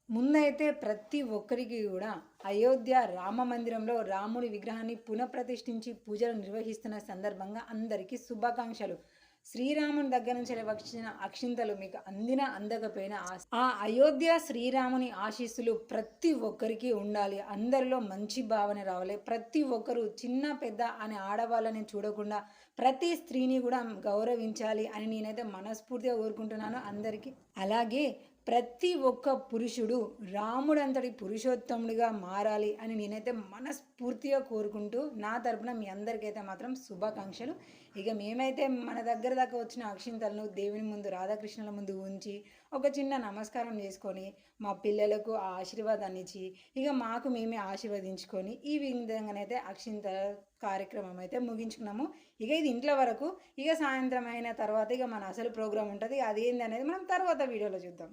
ముందైతే ప్రతి ఒక్కరికి కూడా అయోధ్య రామ మందిరంలో రాముడి విగ్రహాన్ని పునఃప్రతిష్ఠించి పూజలు నిర్వహిస్తున్న సందర్భంగా అందరికీ శుభాకాంక్షలు. శ్రీరాముని దగ్గర నుంచి వచ్చిన అక్షింతలు మీకు అందినా అందకపోయినా ఆ అయోధ్య శ్రీరాముని ఆశీస్సులు ప్రతి ఒక్కరికి ఉండాలి. అందరిలో మంచి భావన రావాలి. ప్రతి ఒక్కరు చిన్న పెద్ద అనే ఆడవాళ్ళని చూడకుండా ప్రతి స్త్రీని కూడా గౌరవించాలి అని నేనైతే మనస్ఫూర్తిగా కోరుకుంటున్నాను అందరికీ. అలాగే ప్రతి ఒక్క పురుషుడు రాముడంతటి పురుషోత్తముడిగా మారాలి అని నేనైతే మనస్ఫూర్తిగా కోరుకుంటూ నా తరపున మీ అందరికైతే మాత్రం శుభాకాంక్షలు. ఇక మేమైతే మన దగ్గర దాకా వచ్చిన అక్షింతలను దేవుని ముందు రాధాకృష్ణుల ముందు ఉంచి ఒక చిన్న నమస్కారం చేసుకొని మా పిల్లలకు ఆ ఆశీర్వాదాన్ని ఇచ్చి ఇక మాకు మేమే ఆశీర్వదించుకొని ఈ విధంగానైతే అక్షింతల కార్యక్రమం అయితే ముగించుకున్నాము. ఇక ఇది ఇంట్లో వరకు. ఇక సాయంత్రం అయిన తర్వాత ఇక మన అసలు ప్రోగ్రాం ఉంటుంది. అదేంది అనేది మనం తర్వాత వీడియోలో చూద్దాం.